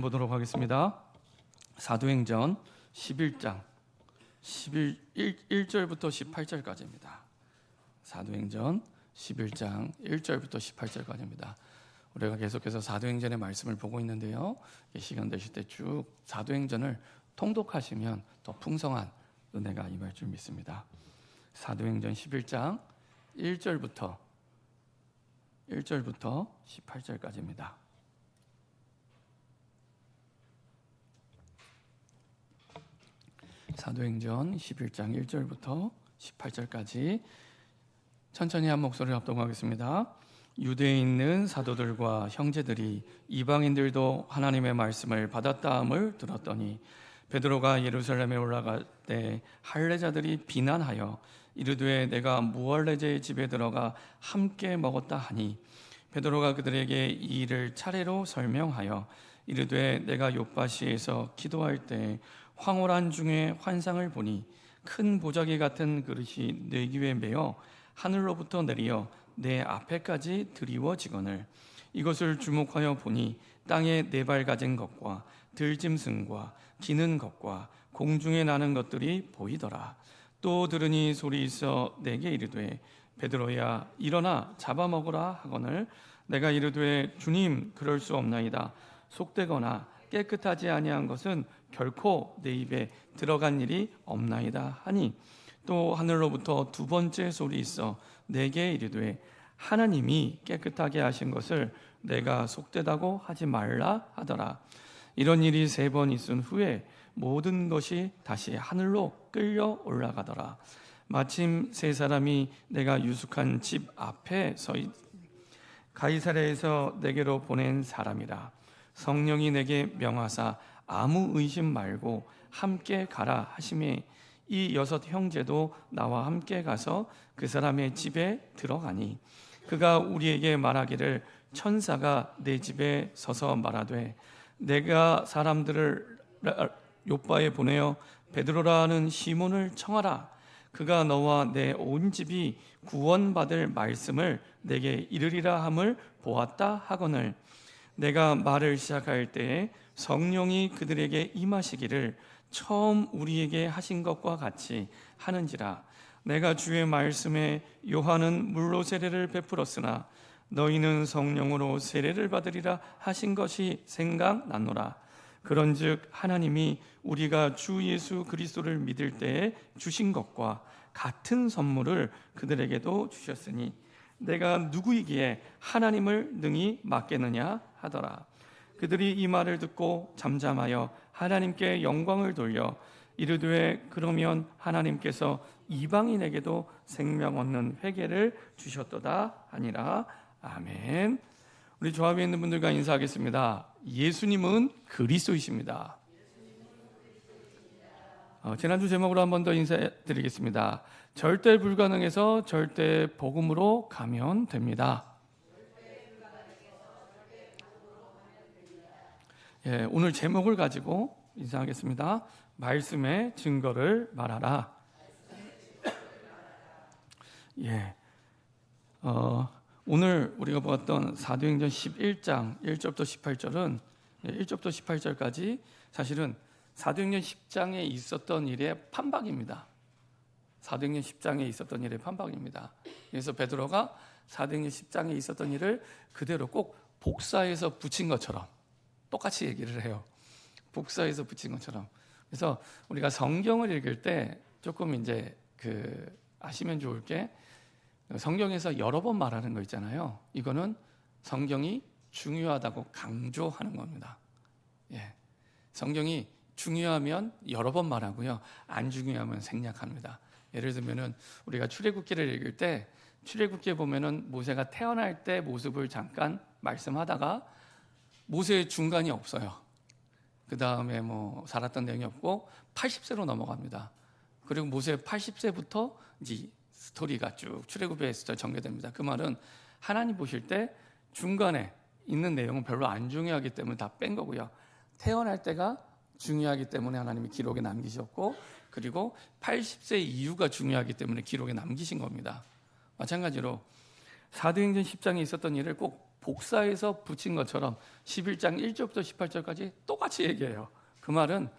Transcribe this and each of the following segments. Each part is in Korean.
보도록 하겠습니다. 사도행전 11장 1절부터 18절까지입니다. 사도행전 11장 1절부터 18절까지입니다. 우리가 계속해서 사도행전의 말씀을 보고 있는데요. 시간 되실 때 쭉 사도행전을 통독하시면 더 풍성한 은혜가 임할 줄 믿습니다. 사도행전 11장 1절부터 18절까지입니다. 사도행전 11장 1절부터 18절까지 천천히 한 목소리를 합독하겠습니다. 유대에 있는 사도들과 형제들이 이방인들도 하나님의 말씀을 받았다함을 들었더니 베드로가 예루살렘에 올라갈 때 할례자들이 비난하여 이르되 내가 무할례자의 집에 들어가 함께 먹었다 하니 베드로가 그들에게 이 일을 차례로 설명하여 이르되 내가 요파시에서 기도할 때 황홀한 중에 환상을 보니 큰 보자기 같은 그릇이 내 귀에 매어 하늘로부터 내리어 내 앞에까지 드리워지거늘 이것을 주목하여 보니 땅에 네 발 가진 것과 들짐승과 기는 것과 공중에 나는 것들이 보이더라. 또 들으니 소리 있어 내게 이르되 베드로야 일어나 잡아먹으라 하거늘 내가 이르되 주님 그럴 수 없나이다. 속되거나 깨끗하지 아니한 것은 결코 내 입에 들어간 일이 없나이다 하니 또 하늘로부터 두 번째 소리 있어 내게 이르되 하나님이 깨끗하게 하신 것을 내가 속되다고 하지 말라 하더라. 이런 일이 세 번 있은 후에 모든 것이 다시 하늘로 끌려 올라가더라. 마침 세 사람이 내가 유숙한 집 앞에 서 가이사랴에서 내게로 보낸 사람이라. 성령이 내게 명하사 아무 의심 말고 함께 가라 하시매 이 여섯 형제도 나와 함께 가서 그 사람의 집에 들어가니 그가 우리에게 말하기를 천사가 내 집에 서서 말하되 내가 사람들을 요빠에 보내어 베드로라는 시몬을 청하라. 그가 너와 내 온 집이 구원받을 말씀을 내게 이르리라 함을 보았다 하거늘 내가 말을 시작할 때에 성령이 그들에게 임하시기를 처음 우리에게 하신 것과 같이 하는지라. 내가 주의 말씀에 요한은 물로 세례를 베풀었으나 너희는 성령으로 세례를 받으리라 하신 것이 생각나노라. 그런즉 하나님이 우리가 주 예수 그리스도를 믿을 때에 주신 것과 같은 선물을 그들에게도 주셨으니 내가 누구이기에 하나님을 능히 맡겠느냐 하더라. 그들이 이 말을 듣고 잠잠하여 하나님께 영광을 돌려 이르되 그러면 하나님께서 이방인에게도 생명 얻는 회개를 주셨도다 하니라. 아멘. 우리 조합에 있는 분들과 인사하겠습니다. 예수님은 그리스도이십니다. 지난주 제목으로 한 번 더 인사드리겠습니다. 절대 불가능에서 절대 복음으로 가면 됩니다. 예, 오늘 제목을 가지고 인사하겠습니다. 말씀의 증거를 말하라. 예, 오늘 우리가 보았던 사도행전 11장 1절부터 18절은 1절부터 18절까지 사실은 사도행전 10장에 있었던 일의 판박입니다. 사도행전 10장에 있었던 일의 판박입니다. 그래서 베드로가 사도행전 10장에 있었던 일을 그대로 꼭 복사해서 붙인 것처럼 똑같이 얘기를 해요. 복사해서 붙인 것처럼. 그래서 우리가 성경을 읽을 때 조금 이제 아시면 좋을 게 성경에서 여러 번 말하는 거 있잖아요. 이거는 성경이 중요하다고 강조하는 겁니다. 예. 성경이 중요하면 여러 번 말하고요. 안 중요하면 생략합니다. 예를 들면은 우리가 출애굽기를 읽을 때 출애굽기에 보면은 모세가 태어날 때 모습을 잠깐 말씀하다가 모세의 중간이 없어요. 그 다음에 살았던 내용이 없고 80세로 넘어갑니다. 그리고 모세 80세부터 이제 스토리가 쭉 출애굽에서 전개됩니다. 그 말은 하나님 보실 때 중간에 있는 내용은 별로 안 중요하기 때문에 다 뺀 거고요. 태어날 때가 중요하기 때문에 하나님이 기록에 남기셨고 그리고 80세 이후가 중요하기 때문에 기록에 남기신 겁니다. 마찬가지로 사도행전 10장에 있었던 일을 꼭 복사해서 붙인 것처럼 11장 1절부터 18절까지 똑같이 얘기해요. 그 말은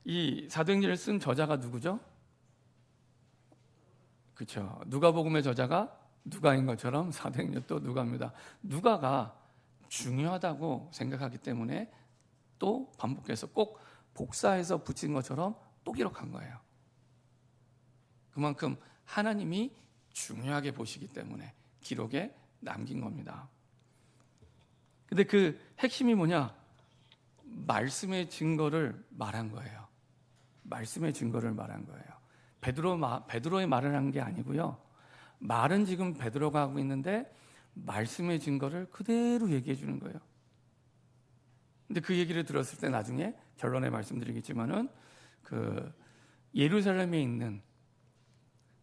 이 사도행전을 쓴 저자가 누구죠? 그렇죠. 누가복음의 저자가 누가인 것처럼 사도행전도 누가입니다. 누가가 중요하다고 생각하기 때문에 또 반복해서 꼭 복사해서 붙인 것처럼 또 기록한 거예요. 그만큼 하나님이 중요하게 보시기 때문에 기록에 남긴 겁니다. 근데 그 핵심이 뭐냐? 말씀의 증거를 말한 거예요. 말씀의 증거를 말한 거예요. 베드로의 말을 한 게 아니고요. 말은 지금 베드로가 하고 있는데 말씀의 증거를 그대로 얘기해 주는 거예요. 근데 그 얘기를 들었을 때 나중에 결론에 말씀드리겠지만은 그 예루살렘에 있는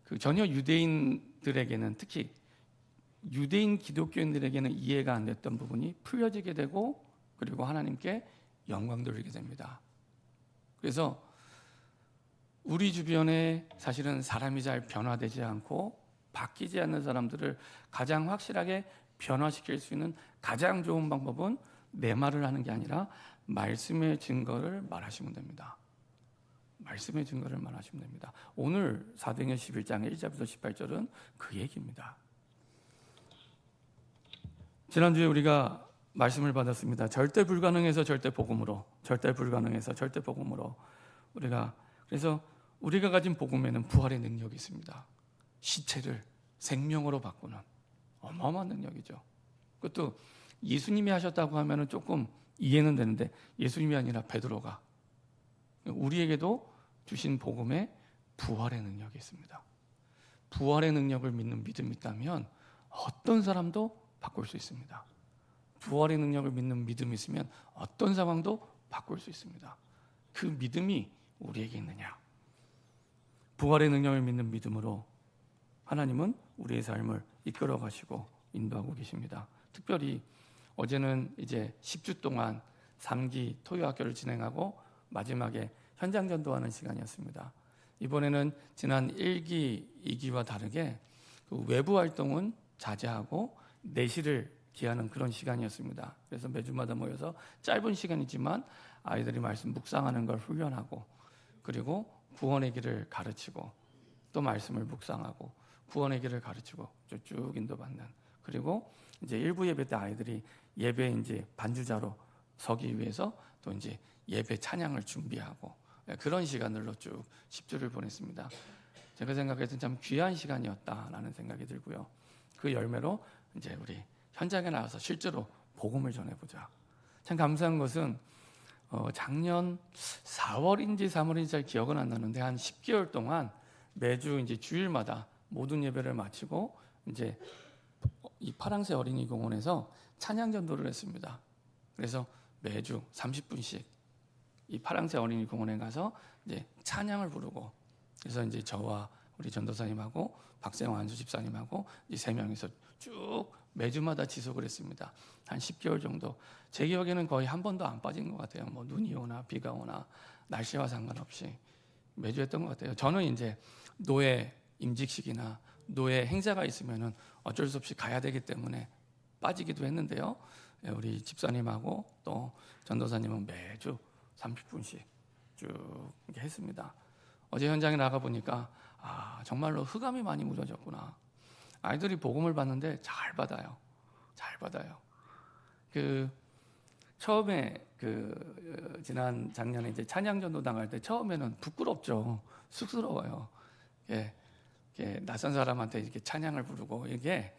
그 전혀 유대인들에게는, 특히 유대인 기독교인들에게는 이해가 안 됐던 부분이 풀려지게 되고, 그리고 하나님께 영광 돌리게 됩니다. 그래서 우리 주변에 사실은 사람이 잘 변화되지 않고 바뀌지 않는 사람들을 가장 확실하게 변화시킬 수 있는 가장 좋은 방법은 내 말을 하는 게 아니라 말씀의 증거를 말하시면 됩니다. 말씀의 증거를 말하시면 됩니다. 오늘 사도행전 11장 1절부터 18절은 그 얘기입니다. 지난주에 우리가 말씀을 받았습니다. 절대 불가능해서 절대 복음으로, 절대 불가능해서 절대 복음으로. 그래서 우리가 가진 복음에는 부활의 능력이 있습니다. 시체를 생명으로 바꾸는 어마어마한 능력이죠. 그것도 예수님이 하셨다고 하면은 조금 이해는 되는데, 예수님이 아니라 베드로가, 우리에게도 주신 복음에 부활의 능력이 있습니다. 부활의 능력을 믿는 믿음이 있다면 어떤 사람도 바꿀 수 있습니다. 부활의 능력을 믿는 믿음이 있으면 어떤 상황도 바꿀 수 있습니다. 그 믿음이 우리에게 있느냐? 부활의 능력을 믿는 믿음으로 하나님은 우리의 삶을 이끌어 가시고 인도하고 계십니다. 특별히 어제는 이제 10주 동안 3기 토요학교를 진행하고 마지막에 현장 전도하는 시간이었습니다. 이번에는 지난 1기, 2기와 다르게 그 외부 활동은 자제하고 내실을 기하는 그런 시간이었습니다. 그래서 매주마다 모여서 짧은 시간이지만 아이들이 말씀 묵상하는 걸 훈련하고, 그리고 구원의 길을 가르치고, 또 말씀을 묵상하고 구원의 길을 가르치고 쭉 인도받는, 그리고 이제 일부 예배 때 아이들이 예배 이제 반주자로 서기 위해서 또 이제 예배 찬양을 준비하고, 그런 시간들로 쭉 10주를 보냈습니다. 제가 생각했을 때 참 귀한 시간이었다라는 생각이 들고요. 그 열매로 이제 우리 현장에 나와서 실제로 복음을 전해보자. 참 감사한 것은 작년 4월인지 3월인지 잘 기억은 안 나는데 한 10개월 동안 매주 이제 주일마다 모든 예배를 마치고 이제 이 파랑새 어린이 공원에서 찬양 전도를 했습니다. 그래서 매주 30분씩 이 파랑새 어린이 공원에 가서 이제 찬양을 부르고, 그래서 이제 저와 우리 전도사님하고 박세영 안수 집사님하고 이 세 명이서 쭉 매주마다 지속을 했습니다. 한 10개월 정도. 제 기억에는 거의 한 번도 안 빠진 것 같아요. 뭐 눈이 오나 비가 오나 날씨와 상관없이 매주 했던 것 같아요. 저는 이제 노예 임직식이나 노예 행사가 있으면은 어쩔 수 없이 가야 되기 때문에 빠지기도 했는데요. 우리 집사님하고 또 전도사님은 매주 30분씩 쭉 이렇게 했습니다. 어제 현장에 나가 보니까 정말로 흑암이 많이 묻어졌구나. 아이들이 복음을 받는데 잘 받아요. 잘 받아요. 처음에 지난 작년에 이제 찬양전도 당할 때 처음에는 부끄럽죠. 쑥스러워요. 낯선 사람한테 이렇게 찬양을 부르고 이게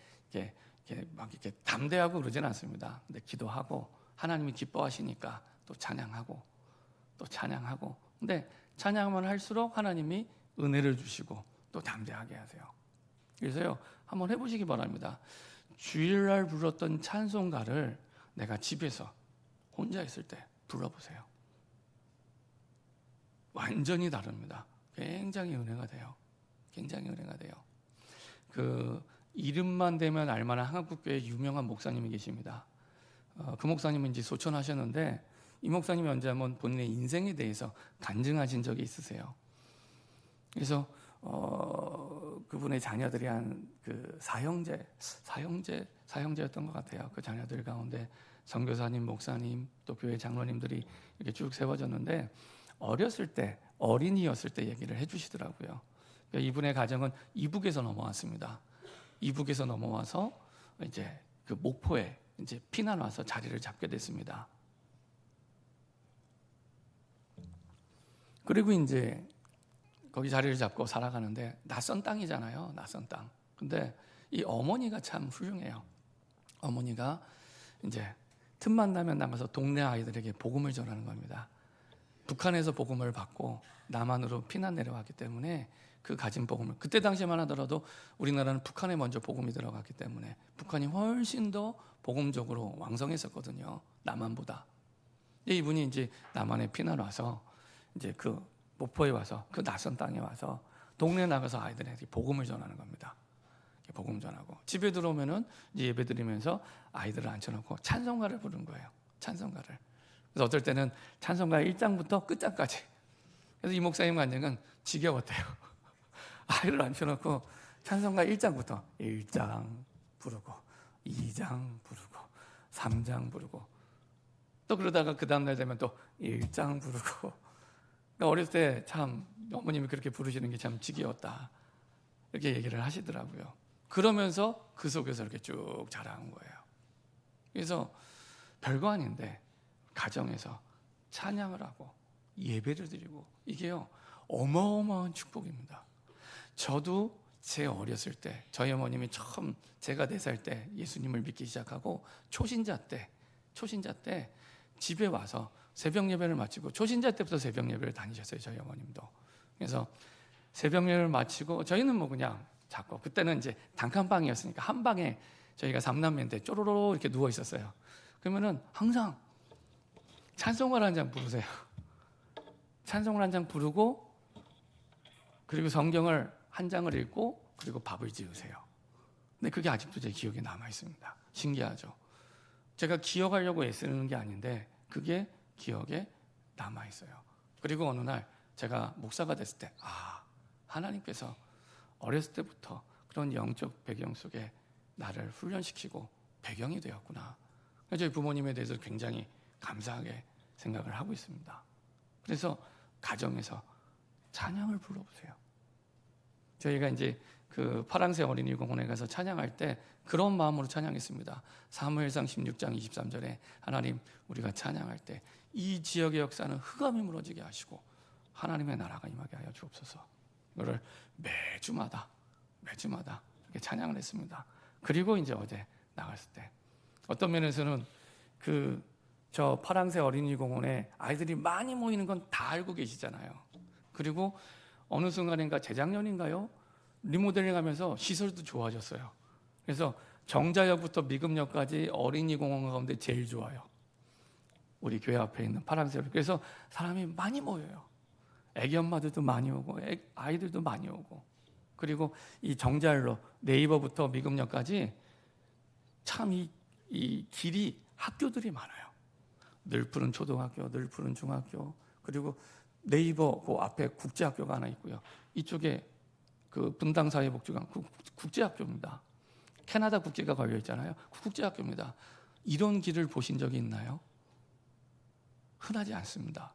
막 이렇게 담대하고 그러진 않습니다. 근데 기도하고 하나님이 기뻐하시니까 또 찬양하고 또 찬양하고. 근데 찬양만 할수록 하나님이 은혜를 주시고 또 담대하게 하세요. 그래서요, 한번 해보시기 바랍니다. 주일날 불렀던 찬송가를 내가 집에서 혼자 있을 때 불러보세요. 완전히 다릅니다. 굉장히 은혜가 돼요. 굉장히 은혜가 돼요. 이름만 대면 알만한 한국교회 유명한 목사님이 계십니다. 그 목사님은 이제 소천하셨는데, 이 목사님이 언제 한번 본인의 인생에 대해서 간증하신 적이 있으세요. 그래서 그분의 자녀들이 한 그 사형제였던 것 같아요. 그 자녀들 가운데 선교사님, 목사님, 또 교회 장로님들이 이렇게 쭉 세워졌는데 어렸을 때, 어린이였을 때 얘기를 해주시더라고요. 그러니까 이분의 가정은 이북에서 넘어왔습니다. 이북에서 넘어와서 이제 그 목포에 이제 피난 와서 자리를 잡게 됐습니다. 그리고 이제 거기 자리를 잡고 살아가는데 낯선 땅이잖아요. 낯선 땅. 근데 이 어머니가 참 훌륭해요. 어머니가 이제 틈만 나면 나가서 동네 아이들에게 복음을 전하는 겁니다. 북한에서 복음을 받고 남한으로 피난 내려왔기 때문에 그 가진 복음을, 그때 당시만 하더라도 우리나라는 북한에 먼저 복음이 들어갔기 때문에 북한이 훨씬 더 복음적으로 왕성했었거든요. 남한보다. 이분이 이제 남한에 피난 와서 이제 그 목포에 와서 그 낯선 땅에 와서 동네 나가서 아이들에게 복음을 전하는 겁니다. 복음 전하고 집에 들어오면은 이제 예배 드리면서 아이들을 앉혀놓고 찬송가를 부르는 거예요. 찬송가를. 그래서 어떨 때는 찬송가 1장부터 끝장까지. 그래서 이 목사님 간증은 지겨웠대요. 아이를 앉혀놓고 찬송가 1장부터 1장 부르고 2장 부르고 3장 부르고 또 그러다가 그 다음날 되면 또 1장 부르고. 그러니까 어렸을 때 참 어머님이 그렇게 부르시는 게 참 지겨웠다 이렇게 얘기를 하시더라고요. 그러면서 그 속에서 이렇게 쭉 자라온 거예요. 그래서 별거 아닌데 가정에서 찬양을 하고 예배를 드리고 이게요 어마어마한 축복입니다. 저도 제 어렸을 때 저희 어머님이 처음 제가 4살 때 예수님을 믿기 시작하고 초신자 때 집에 와서 새벽 예배를 마치고 초신자 때부터 새벽 예배를 다니셨어요. 저희 어머님도. 그래서 새벽 예배를 마치고 저희는 뭐 그냥 자고 그때는 이제 단칸방이었으니까 한 방에 저희가 3남매인데 쪼로로 이렇게 누워 있었어요. 그러면은 항상 찬송을 한 장 부르세요. 찬송을 한 장 부르고 그리고 성경을 한 장을 읽고 그리고 밥을 지으세요. 근데 그게 아직도 제 기억에 남아 있습니다. 신기하죠. 제가 기억하려고 애쓰는 게 아닌데 그게 기억에 남아 있어요. 그리고 어느 날 제가 목사가 됐을 때 하나님께서 어렸을 때부터 그런 영적 배경 속에 나를 훈련시키고 배경이 되었구나. 저희 부모님에 대해서 굉장히 감사하게 생각을 하고 있습니다. 그래서 가정에서 찬양을 불러보세요. 저희가 이제 그 파랑새 어린이 공원에 가서 찬양할 때 그런 마음으로 찬양했습니다. 사무엘상 16장 23절에 하나님 우리가 찬양할 때 이 지역의 역사는 흑암이 무너지게 하시고 하나님의 나라가 임하게 하여 주옵소서. 이거를 매주마다 이렇게 찬양을 했습니다. 그리고 이제 어제 나갔을 때 어떤 면에서는 저 파랑새 어린이 공원에 아이들이 많이 모이는 건 다 알고 계시잖아요. 그리고 어느 순간인가 재작년인가요? 리모델링 하면서 시설도 좋아졌어요. 그래서 정자역부터 미금역까지 어린이 공원 가운데 제일 좋아요. 우리 교회 앞에 있는 파랑새로. 그래서 사람이 많이 모여요. 애기 엄마들도 많이 오고 아이들도 많이 오고. 그리고 이 정자일로 네이버부터 미금역까지 참 이 길이 학교들이 많아요. 늘푸른 초등학교, 늘푸른 중학교, 그리고 네이버 그 앞에 국제학교가 하나 있고요. 이쪽에 그 분당사회복지관 국제학교입니다. 캐나다 국기가 걸려 있잖아요. 국제학교입니다. 이런 길을 보신 적이 있나요? 흔하지 않습니다.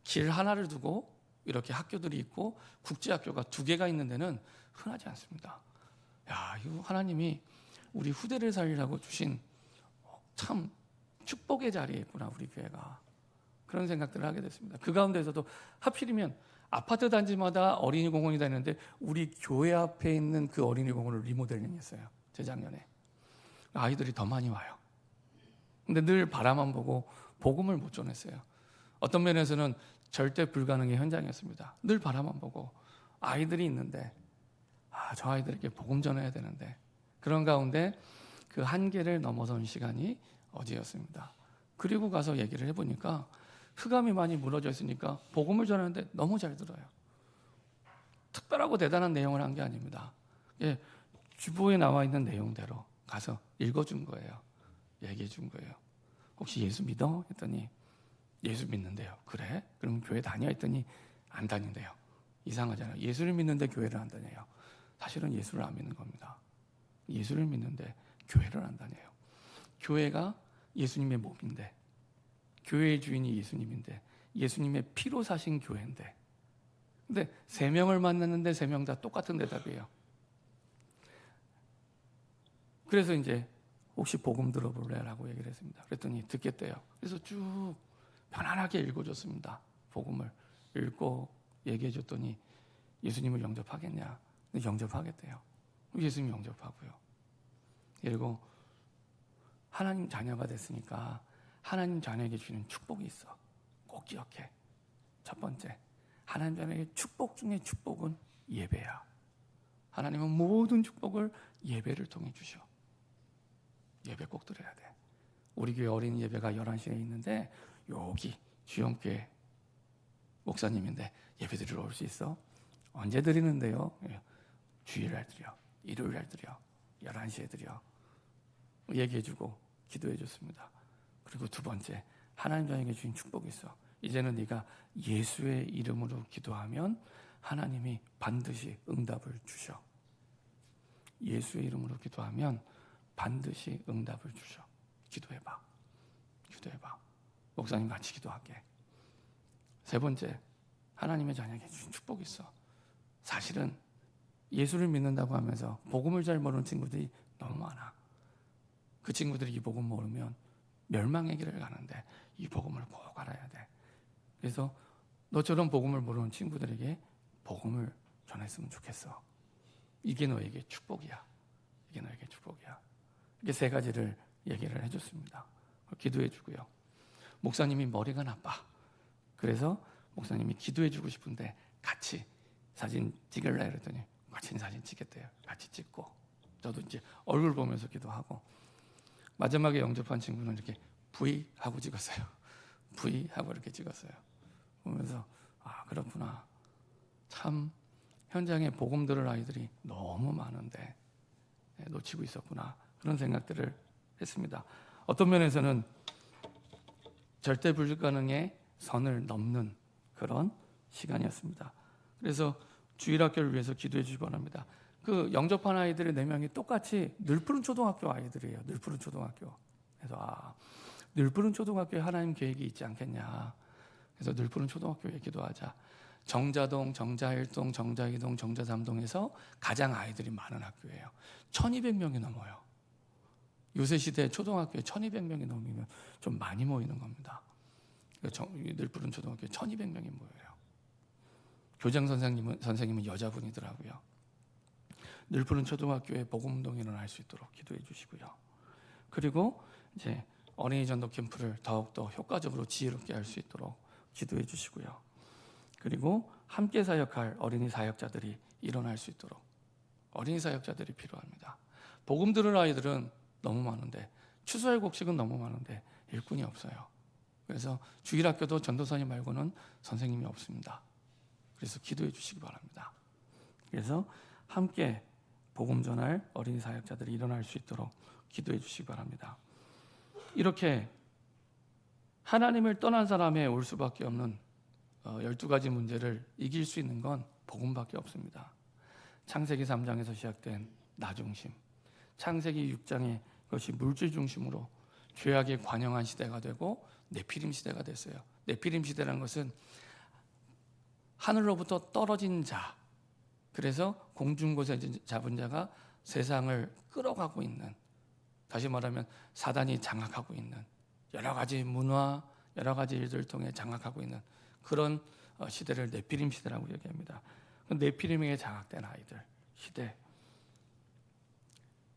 길 하나를 두고 이렇게 학교들이 있고 국제학교가 2개가 있는 데는 흔하지 않습니다. 야, 이거 하나님이 우리 후대를 살리라고 주신 참 축복의 자리에 있구나 우리 교회가. 그런 생각들을 하게 됐습니다. 그 가운데서도 하필이면 아파트 단지마다 어린이 공원이 다니는데 우리 교회 앞에 있는 그 어린이 공원을 리모델링했어요. 재작년에. 아이들이 더 많이 와요. 근데 늘 바라만 보고 복음을 못 전했어요. 어떤 면에서는 절대 불가능의 현장이었습니다. 늘 바라만 보고 아이들이 있는데 저 아이들에게 복음 전해야 되는데 그런 가운데 그 한계를 넘어선 시간이 어제였습니다. 그리고 가서 얘기를 해보니까 흑암이 많이 무너져 있으니까 복음을 전하는데 너무 잘 들어요. 특별하고 대단한 내용을 한 게 아닙니다. 주보에 나와 있는 내용대로 가서 읽어준 거예요. 얘기해 준 거예요. 혹시 예수 믿어? 했더니 예수 믿는데요. 그래? 그럼 교회 다녀? 했더니 안 다닌대요. 이상하잖아요. 예수를 믿는데 교회를 안 다녀요. 사실은 예수를 안 믿는 겁니다. 예수를 믿는데 교회를 안 다녀요. 교회가 예수님의 몸인데, 교회의 주인이 예수님인데, 예수님의 피로 사신 교회인데, 근데 3명을 만났는데 3명 다 똑같은 대답이에요. 그래서 이제 혹시 복음 들어볼래? 라고 얘기를 했습니다. 그랬더니 듣겠대요. 그래서 쭉 편안하게 읽어줬습니다. 복음을 읽고 얘기해줬더니 예수님을 영접하겠냐? 근데 영접하겠대요. 예수님 영접하고요. 그리고 하나님 자녀가 됐으니까 하나님 자녀에게 주는 축복이 있어. 꼭 기억해. 첫 번째, 하나님 자녀에게 축복 중에 축복은 예배야. 하나님은 모든 축복을 예배를 통해 주셔. 예배 꼭 드려야 돼. 우리 교회 어린이 예배가 11시에 있는데 여기 주영교회 목사님인데 예배 드리러 올 수 있어? 언제 드리는데요? 주일날 드려, 일요일날 드려, 11시에 드려. 얘기해주고 기도해줬습니다. 그리고 두 번째, 하나님 자녀에게 주신 축복이 있어. 이제는 네가 예수의 이름으로 기도하면 하나님이 반드시 응답을 주셔. 예수의 이름으로 기도하면 반드시 응답을 주셔. 기도해봐. 기도해봐. 목사님 같이 기도할게. 세 번째, 하나님의 자녀에게 주신 축복이 있어. 사실은 예수를 믿는다고 하면서 복음을 잘 모르는 친구들이 너무 많아. 그 친구들이 이 복음 모르면 멸망의 길을 가는데 이 복음을 꼭 알아야 돼. 그래서 너처럼 복음을 모르는 친구들에게 복음을 전했으면 좋겠어. 이게 너에게 축복이야. 이게 너에게 축복이야. 이렇게 3가지를 얘기를 해줬습니다. 기도해주고요. 목사님이 머리가 나빠. 그래서 목사님이 기도해주고 싶은데 같이 사진 찍을래 그랬더니 같이 사진 찍겠대요. 같이 찍고 저도 이제 얼굴 보면서 기도하고 마지막에 영접한 친구는 이렇게 V 하고 찍었어요. V 하고 이렇게 찍었어요. 보면서 아 그렇구나. 참 현장에 복음 들을 아이들이 너무 많은데 놓치고 있었구나. 그런 생각들을 했습니다. 어떤 면에서는 절대 불가능의 선을 넘는 그런 시간이었습니다. 그래서 주일학교를 위해서 기도해 주시기 바랍니다. 그 영접한 아이들의 4명이 똑같이 늘푸른 초등학교 아이들이에요. 늘푸른 초등학교. 그래서 늘푸른 초등학교에 하나님 계획이 있지 않겠냐. 그래서 늘푸른 초등학교에 기도하자. 정자동, 정자1동, 정자2동, 정자3동에서 가장 아이들이 많은 학교예요. 1200명이 넘어요. 요새 시대 초등학교에 1200명이 넘으면 좀 많이 모이는 겁니다. 늘푸른 초등학교에 1200명이 모여요. 교장 선생님은 여자분이더라고요. 늘푸른 초등학교에 복음운동이 일어날 수 있도록 기도해 주시고요. 그리고 이제 어린이 전도 캠프를 더욱더 효과적으로 지혜롭게 할 수 있도록 기도해 주시고요. 그리고 함께 사역할 어린이 사역자들이 일어날 수 있도록 어린이 사역자들이 필요합니다. 복음 들을 아이들은 너무 많은데 추수할 곡식은 너무 많은데 일꾼이 없어요. 그래서 주일학교도 전도사님 말고는 선생님이 없습니다. 그래서 기도해 주시기 바랍니다. 그래서 함께 복음 전할 어린이 사역자들이 일어날 수 있도록 기도해 주시기 바랍니다. 이렇게 하나님을 떠난 사람에 올 수밖에 없는 12가지 문제를 이길 수 있는 건 복음밖에 없습니다. 창세기 3장에서 시작된 나 중심, 창세기 6장에 그것이 물질 중심으로 죄악에 관영한 시대가 되고 네피림 시대가 됐어요. 네피림 시대라는 것은 하늘로부터 떨어진 자, 그래서 공중곳에 잡은 자가 세상을 끌어가고 있는, 다시 말하면 사단이 장악하고 있는 여러 가지 문화, 여러 가지 일들을 통해 장악하고 있는 그런 시대를 네피림 시대라고 얘기합니다. 네피림에게 장악된 아이들 시대.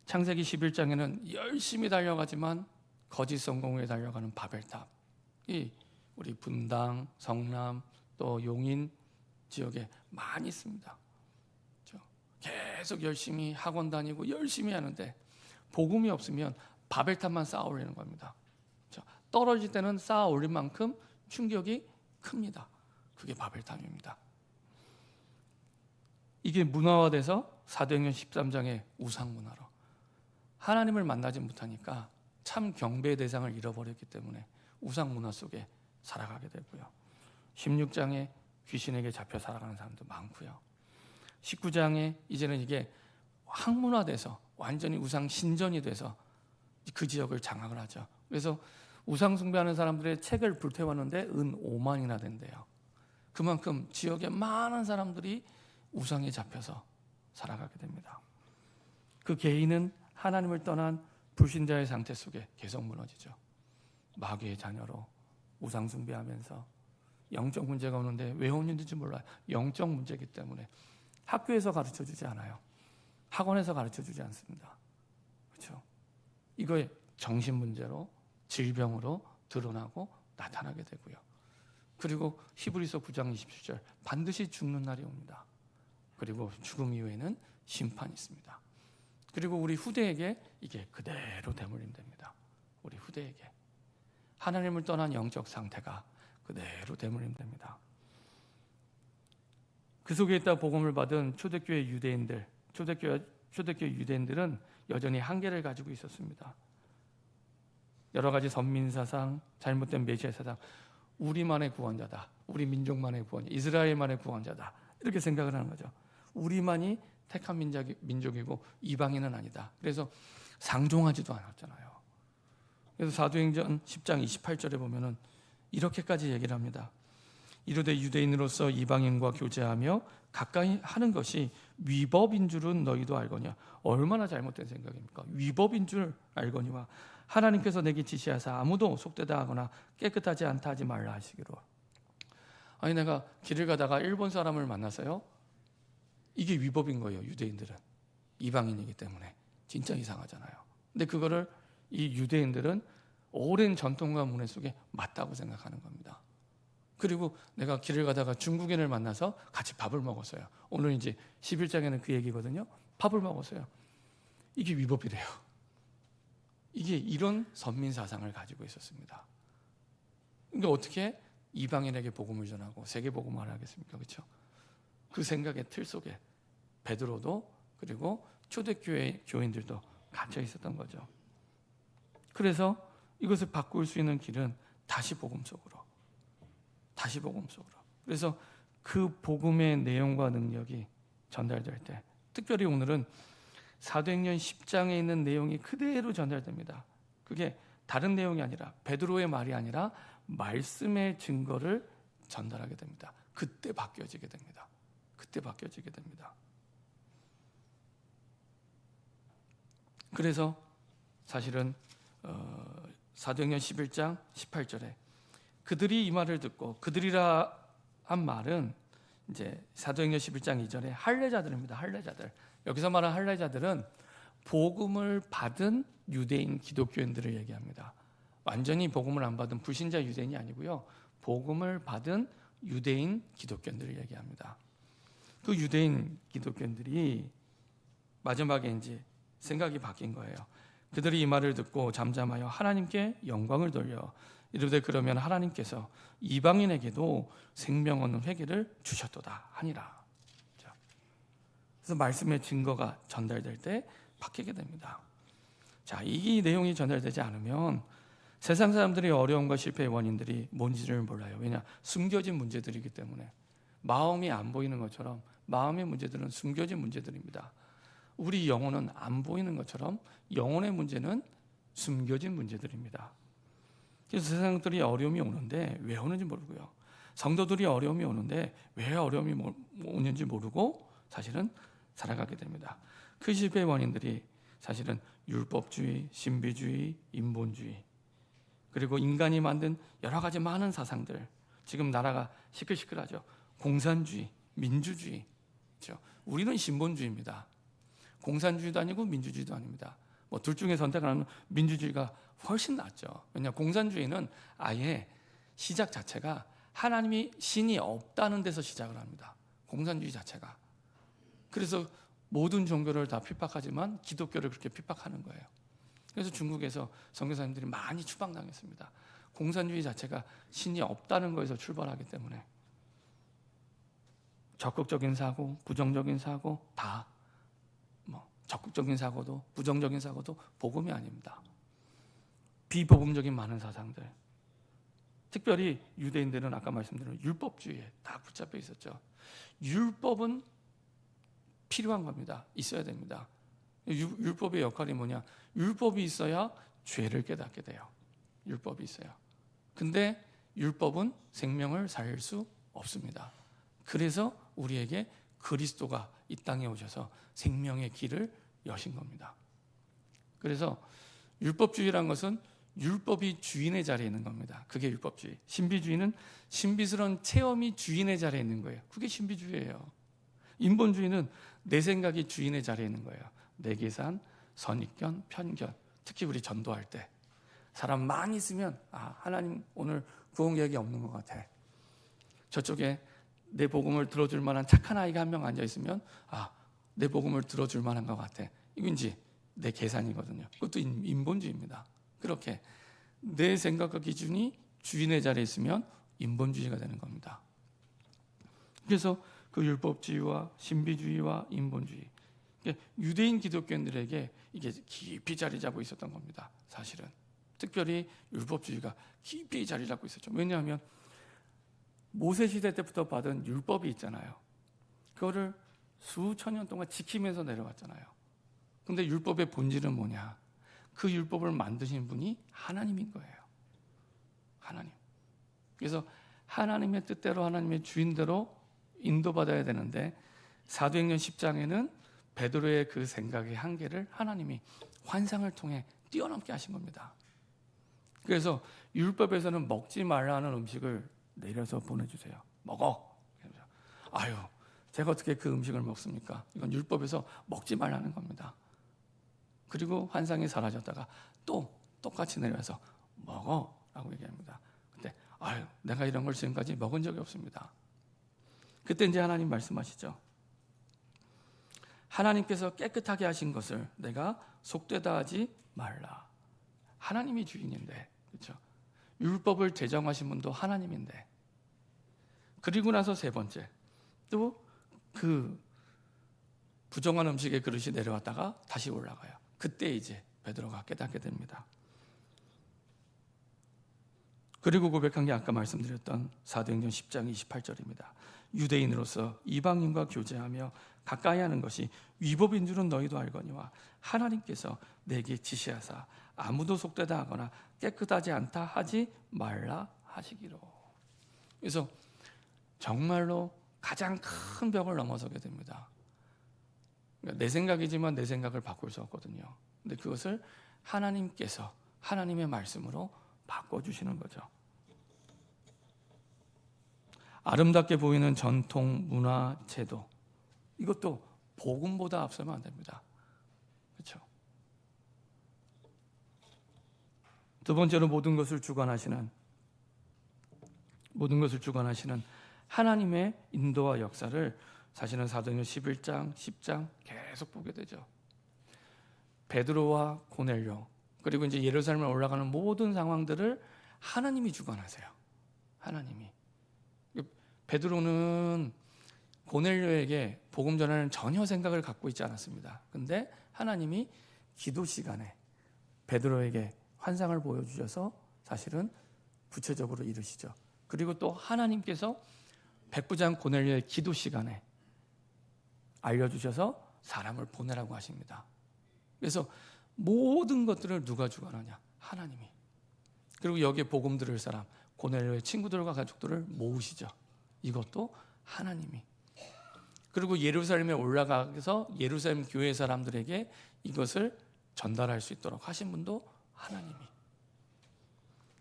창세기 11장에는 열심히 달려가지만 거짓 성공에 달려가는 바벨탑이 우리 분당, 성남, 또 용인 지역에 많이 있습니다. 계속 열심히 학원 다니고 열심히 하는데 복음이 없으면 바벨탑만 쌓아 올리는 겁니다. 떨어질 때는 쌓아 올린 만큼 충격이 큽니다. 그게 바벨탑입니다. 이게 문화화돼서 사도행전 13장의 우상문화로 하나님을 만나지 못하니까 참 경배의 대상을 잃어버렸기 때문에 우상문화 속에 살아가게 되고요. 16장에 귀신에게 잡혀 살아가는 사람도 많고요. 19장에 이제는 이게 학문화돼서 완전히 우상 신전이 돼서 그 지역을 장악을 하죠. 그래서 우상 숭배하는 사람들의 책을 불태웠는데 은 5만이나 된대요. 그만큼 지역에 많은 사람들이 우상에 잡혀서 살아가게 됩니다. 그 개인은 하나님을 떠난 불신자의 상태 속에 계속 무너지죠. 마귀의 자녀로 우상 숭배하면서 영적 문제가 오는데 왜 오는지 몰라요. 영적 문제이기 때문에 학교에서 가르쳐주지 않아요. 학원에서 가르쳐주지 않습니다. 그렇죠? 이거의 정신 문제로 질병으로 드러나고 나타나게 되고요. 그리고 히브리서 9장 27절 반드시 죽는 날이 옵니다. 그리고 죽음 이후에는 심판이 있습니다. 그리고 우리 후대에게 이게 그대로 되물림됩니다. 우리 후대에게 하나님을 떠난 영적 상태가 그대로 되물림됩니다. 그 속에 있다 복음을 받은 초대교회 유대인들, 초대교회 유대인들은 여전히 한계를 가지고 있었습니다. 여러 가지 선민사상, 잘못된 메시아 사상, 우리만의 구원자다, 우리 민족만의 구원자, 이스라엘만의 구원자다 이렇게 생각을 하는 거죠. 우리만이 택한 민족이고 이방인은 아니다. 그래서 상종하지도 않았잖아요. 그래서 사도행전 10장 28절에 보면은 이렇게까지 얘기를 합니다. 이르되 유대인으로서 이방인과 교제하며 가까이 하는 것이 위법인 줄은 너희도 알거냐. 얼마나 잘못된 생각입니까? 위법인 줄 알거니와 하나님께서 내게 지시하사 아무도 속되다 하거나 깨끗하지 않다 하지 말라 하시기로. 아니 내가 길을 가다가 일본 사람을 만나서요, 이게 위법인 거예요. 유대인들은 이방인이기 때문에 진짜 이상하잖아요. 근데 그거를 이 유대인들은 오랜 전통과 문화 속에 맞다고 생각하는 겁니다. 그리고 내가 길을 가다가 중국인을 만나서 같이 밥을 먹었어요. 오늘 이제 11장에는 그 얘기거든요. 밥을 먹었어요. 이게 위법이래요. 이게 이런 선민 사상을 가지고 있었습니다. 그러니까 어떻게 이방인에게 복음을 전하고 세계 복음을 하겠습니까? 그렇죠? 그 생각의 틀 속에 베드로도 그리고 초대교회 교인들도 갇혀 있었던 거죠. 그래서 이것을 바꿀 수 있는 길은 다시 복음 속으로. 그래서 그 복음의 내용과 능력이 전달될 때, 특별히 오늘은 사도행전 10장에 있는 내용이 그대로 전달됩니다. 그게 다른 내용이 아니라 베드로의 말이 아니라 말씀의 증거를 전달하게 됩니다. 그때 바뀌어지게 됩니다. 그래서 사실은 사도행전 11장 18절에 그들이 이 말을 듣고, 그들이라 한 말은 이제 사도행전 11장 2절에 할례자들입니다. 할례자들. 여기서 말하는 할례자들은 복음을 받은 유대인 기독교인들을 얘기합니다. 완전히 복음을 안 받은 불신자 유대인이 아니고요. 복음을 받은 유대인 기독교인들을 얘기합니다. 그 유대인 기독교인들이 마지막에 이제 생각이 바뀐 거예요. 그들이 이 말을 듣고 잠잠하여 하나님께 영광을 돌려 이르되 그러면 하나님께서 이방인에게도 생명 얻는 회개를 주셨도다 하니라. 그래서 말씀의 증거가 전달될 때 바뀌게 됩니다. 자, 이 내용이 전달되지 않으면 세상 사람들의 어려움과 실패의 원인들이 뭔지를 몰라요. 왜냐? 숨겨진 문제들이기 때문에. 마음이 안 보이는 것처럼 마음의 문제들은 숨겨진 문제들입니다. 우리 영혼은 안 보이는 것처럼 영혼의 문제는 숨겨진 문제들입니다. 그래서 세상들이 어려움이 오는데 왜 오는지 모르고요. 성도들이 어려움이 오는데 왜 어려움이 오는지 모르고 사실은 살아가게 됩니다. 그 실패의 원인들이 사실은 율법주의, 신비주의, 인본주의, 그리고 인간이 만든 여러 가지 많은 사상들. 지금 나라가 시끌시끌하죠. 공산주의, 민주주의. 그렇죠? 우리는 신본주의입니다. 공산주의도 아니고 민주주의도 아닙니다. 뭐 둘 중에 선택을 하면 민주주의가 훨씬 낫죠. 왜냐, 공산주의는 아예 시작 자체가 하나님이 신이 없다는 데서 시작을 합니다. 공산주의 자체가. 그래서 모든 종교를 다 핍박하지만 기독교를 그렇게 핍박하는 거예요. 그래서 중국에서 선교사님들이 많이 추방당했습니다. 공산주의 자체가 신이 없다는 거에서 출발하기 때문에 적극적인 사고, 부정적인 사고 다 적극적인 사고도 부정적인 사고도 복음이 아닙니다. 비복음적인 많은 사상들. 특별히 유대인들은 아까 말씀드린 율법주의에 다 붙잡혀 있었죠. 율법은 필요한 겁니다. 있어야 됩니다. 율법의 역할이 뭐냐? 율법이 있어야 죄를 깨닫게 돼요. 율법이 있어요. 근데 율법은 생명을 살릴 수 없습니다. 그래서 우리에게 그리스도가 이 땅에 오셔서 생명의 길을 여신 겁니다. 그래서 율법주의란 것은 율법이 주인의 자리에 있는 겁니다. 그게 율법주의. 신비주의는 신비스러운 체험이 주인의 자리에 있는 거예요. 그게 신비주의예요. 인본주의는 내 생각이 주인의 자리에 있는 거예요. 내 계산, 선입견, 편견. 특히 우리 전도할 때 사람 많이 있으면 하나님 오늘 구원 계획이 없는 것 같아. 저쪽에 내 복음을 들어줄 만한 착한 아이가 한 명 앉아 있으면 내 복음을 들어줄 만한 것 같아. 이건지 내 계산이거든요. 그것도 인본주의입니다. 그렇게 내 생각과 기준이 주인의 자리에 있으면 인본주의가 되는 겁니다. 그래서 그 율법주의와 신비주의와 인본주의, 유대인 기독교인들에게 이게 깊이 자리 잡고 있었던 겁니다. 사실은 특별히 율법주의가 깊이 자리 잡고 있었죠. 왜냐하면 모세 시대 때부터 받은 율법이 있잖아요. 그거를 수천 년 동안 지키면서 내려왔잖아요. 근데 율법의 본질은 뭐냐? 그 율법을 만드신 분이 하나님인 거예요. 하나님. 그래서 하나님의 뜻대로 하나님의 주인대로 인도받아야 되는데 사도행전 10장에는 베드로의 그 생각의 한계를 하나님이 환상을 통해 뛰어넘게 하신 겁니다. 그래서 율법에서는 먹지 말라는 음식을 내려서 보내주세요. 먹어. 아유, 제가 어떻게 그 음식을 먹습니까? 이건 율법에서 먹지 말라는 겁니다. 그리고 환상이 사라졌다가 또 똑같이 내려서 먹어라고 얘기합니다. 근데 내가 이런 걸 지금까지 먹은 적이 없습니다. 그때 이제 하나님 말씀하시죠. 하나님께서 깨끗하게 하신 것을 내가 속되다 하지 말라. 하나님이 주인인데, 그렇죠? 율법을 제정하신 분도 하나님인데. 그리고 나서 세 번째, 또 그 부정한 음식의 그릇이 내려왔다가 다시 올라가요. 그때 이제 베드로가 깨닫게 됩니다. 그리고 고백한 게 아까 말씀드렸던 사도행전 10장 28절입니다. 유대인으로서 이방인과 교제하며 가까이 하는 것이 위법인 줄은 너희도 알거니와 하나님께서 내게 지시하사 아무도 속되다 하거나 깨끗하지 않다 하지 말라 하시기로. 그래서 정말로 가장 큰 벽을 넘어서게 됩니다. 내 생각이지만 내 생각을 바꿀 수 없거든요. 근데 그것을 하나님께서 하나님의 말씀으로 바꿔주시는 거죠. 아름답게 보이는 전통, 문화, 제도, 이것도 복음보다 앞서면 안 됩니다. 그렇죠? 두 번째로 모든 것을 주관하시는 하나님의 인도와 역사를 사실은 사도행전 11장, 10장 계속 보게 되죠. 베드로와 고넬료, 그리고 이제 예루살렘에 올라가는 모든 상황들을 하나님이 주관하세요. 하나님이. 베드로는 고넬료에게 복음 전하는 전혀 생각을 갖고 있지 않았습니다. 근데 하나님이 기도 시간에 베드로에게 환상을 보여주셔서 사실은 구체적으로 이루시죠. 그리고 또 하나님께서 백부장 고넬료의 기도 시간에 알려주셔서 사람을 보내라고 하십니다. 그래서 모든 것들을 누가 주관하냐? 하나님이. 그리고 여기에 복음 들을 사람, 고넬료의 친구들과 가족들을 모으시죠. 이것도 하나님이. 그리고 예루살렘에 올라가서 예루살렘 교회 사람들에게 이것을 전달할 수 있도록 하신 분도 하나님이.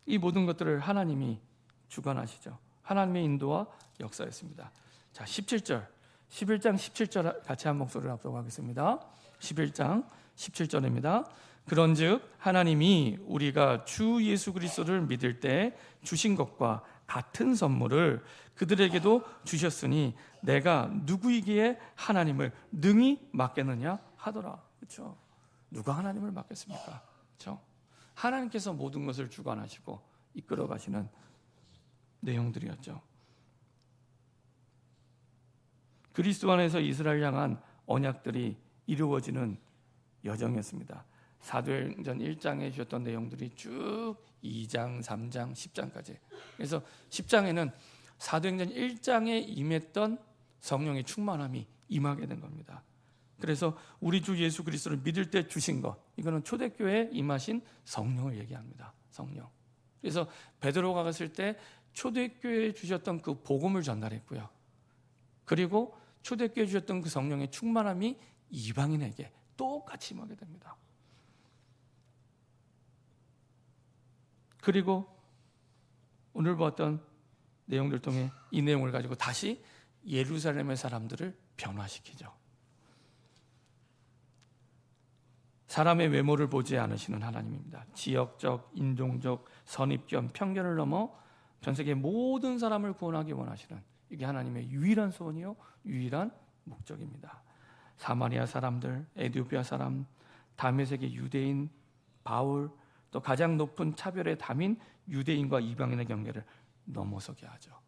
이 모든 것들을 하나님이 주관하시죠. 하나님의 인도와 역사였습니다. 자, 17절, 11장 17절 같이 한 목소리를 합독하겠습니다. 11장 17절입니다. 그런즉 하나님이 우리가 주 예수 그리스도를 믿을 때 주신 것과 같은 선물을 그들에게도 주셨으니 내가 누구이기에 하나님을 능히 맡겠느냐 하더라. 그렇죠? 누가 하나님을 맡겠습니까? 그렇죠? 하나님께서 모든 것을 주관하시고 이끌어 가시는 내용들이었죠. 그리스도 안에서 이스라엘 향한 언약들이 이루어지는 여정이었습니다. 사도행전 1장에 주셨던 내용들이 쭉 2장, 3장, 10장까지. 그래서 10장에는 사도행전 1장에 임했던 성령의 충만함이 임하게 된 겁니다. 그래서 우리 주 예수 그리스도를 믿을 때 주신 것, 이거는 초대교회에 임하신 성령을 얘기합니다. 성령. 그래서 베드로가 갔을 때 초대교회에 주셨던 그 복음을 전달했고요. 그리고 초대교회에 주셨던 그 성령의 충만함이 이방인에게 똑같이 임하게 됩니다. 그리고 오늘 봤던 내용들 통해 이 내용을 가지고 다시 예루살렘의 사람들을 변화시키죠. 사람의 외모를 보지 않으시는 하나님입니다. 지역적, 인종적, 선입견, 편견을 넘어 전 세계 모든 사람을 구원하기 원하시는, 이게 하나님의 유일한 소원이요, 유일한 목적입니다. 사마리아 사람들, 에티오피아 사람, 다메섹의 유대인, 바울, 또 가장 높은 차별의 담인 유대인과 이방인의 경계를 넘어서게 하죠.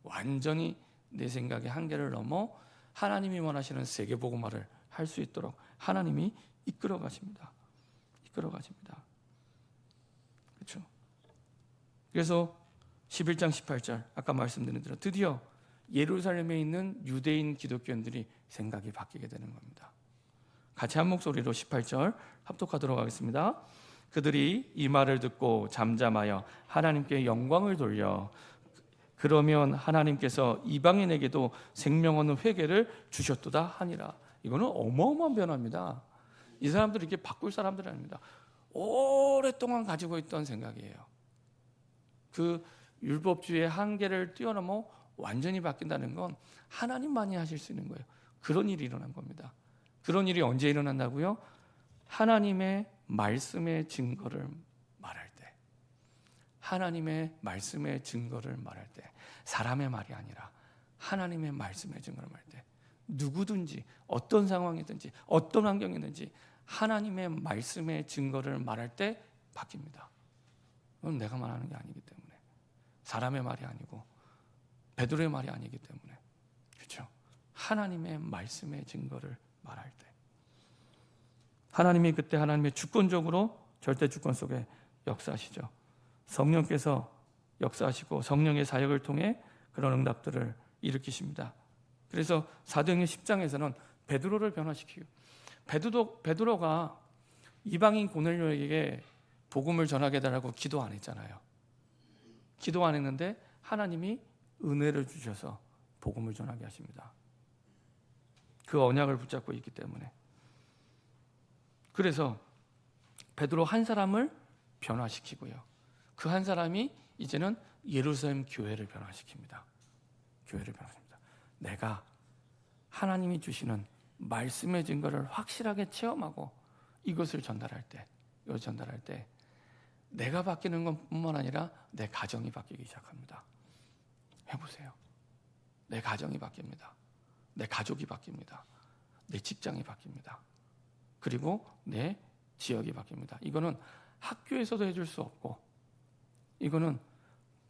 완전히 내 생각의 한계를 넘어 하나님이 원하시는 세계복음화를 할 수 있도록 하나님이 이끌어 가십니다. 이끌어 가십니다. 그렇죠? 그래서 11장 18절 아까 말씀드린 대로 드디어 예루살렘에 있는 유대인 기독교인들이 생각이 바뀌게 되는 겁니다. 같이 한 목소리로 18절 합독하도록 하겠습니다. 그들이 이 말을 듣고 잠잠하여 하나님께 영광을 돌려, 그러면 하나님께서 이방인에게도 생명 얻는 회개를 주셨도다 하니라. 이거는 어마어마한 변화입니다. 이 사람들이 이렇게 바꿀 사람들이 아닙니다. 오랫동안 가지고 있던 생각이에요. 그 율법주의의 한계를 뛰어넘어 완전히 바뀐다는 건 하나님만이 하실 수 있는 거예요. 그런 일이 일어난 겁니다. 그런 일이 언제 일어난다고요? 하나님의 말씀의 증거를 말할 때, 하나님의 말씀의 증거를 말할 때, 사람의 말이 아니라 하나님의 말씀의 증거를 말할 때, 누구든지 어떤 상황이든지 어떤 환경이든지 하나님의 말씀의 증거를 말할 때 바뀝니다. 그건 내가 말하는 게 아니기 때문에, 사람의 말이 아니고 베드로의 말이 아니기 때문에, 그렇죠? 하나님의 말씀의 증거를 말할 때, 하나님이 그때 하나님의 주권적으로 절대 주권 속에 역사하시죠. 성령께서 역사하시고 성령의 사역을 통해 그런 응답들을 일으키십니다. 그래서 사도행전 10장에서는 베드로를 변화시키고, 베드로가 이방인 고넬료에게 복음을 전하게 해달라고 기도 안 했잖아요. 기도 안 했는데 하나님이 은혜를 주셔서 복음을 전하게 하십니다. 그 언약을 붙잡고 있기 때문에. 그래서 베드로 한 사람을 변화시키고요, 그 한 사람이 이제는 예루살렘 교회를 변화시킵니다. 교회를 변화시킵니다. 내가 하나님이 주시는 말씀의 증거를 확실하게 체험하고 이것을 전달할 때 내가 바뀌는 것뿐만 아니라 내 가정이 바뀌기 시작합니다. 해보세요. 내 가정이 바뀝니다. 내 가족이 바뀝니다. 내 직장이 바뀝니다. 그리고 내 지역이 바뀝니다. 이거는 학교에서도 해줄 수 없고, 이거는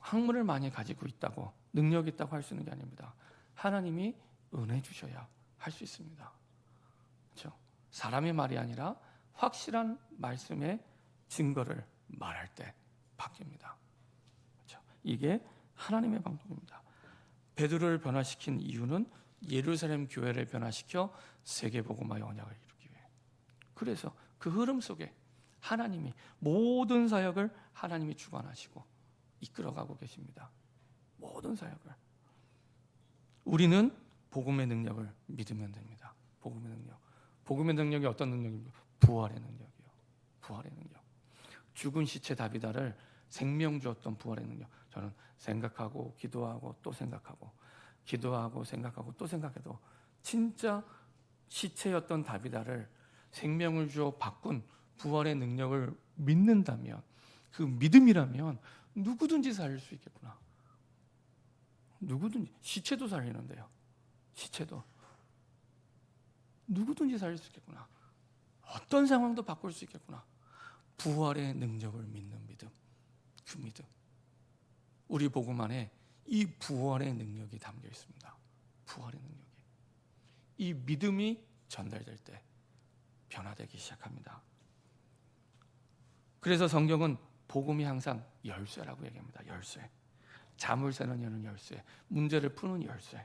학문을 많이 가지고 있다고, 능력이 있다고 할 수 있는 게 아닙니다. 하나님이 은혜 주셔야 할 수 있습니다. 그렇죠? 사람의 말이 아니라 확실한 말씀의 증거를 말할 때 바뀝니다. 그렇죠? 이게 하나님의 방법입니다. 베드로를 변화시킨 이유는 예루살렘 교회를 변화시켜 세계복음화의 언약을 이루기 위해. 그래서 그 흐름 속에 하나님이 모든 사역을 하나님이 주관하시고 이끌어가고 계십니다. 모든 사역을. 우리는 복음의 능력을 믿으면 됩니다. 복음의 능력. 복음의 능력이 어떤 능력입니까? 부활의 능력이요. 부활의 능력. 죽은 시체 다비다를 생명 주었던 부활의 능력. 저는 생각하고 기도하고 또 생각하고 기도하고 생각하고 또 생각해도 진짜 시체였던 다비다를 생명을 주어 바꾼 부활의 능력을 믿는다면, 그 믿음이라면 누구든지 살릴 수 있겠구나. 누구든지. 시체도 살리는데요. 시체도. 누구든지 살릴 수 있겠구나. 어떤 상황도 바꿀 수 있겠구나. 부활의 능력을 믿는 믿음. 그 믿음. 우리 복음 안에 이 부활의 능력이 담겨 있습니다. 부활의 능력이. 이 믿음이 전달될 때 변화되기 시작합니다. 그래서 성경은 복음이 항상 열쇠라고 얘기합니다. 열쇠. 자물쇠는 여는 열쇠, 문제를 푸는 열쇠.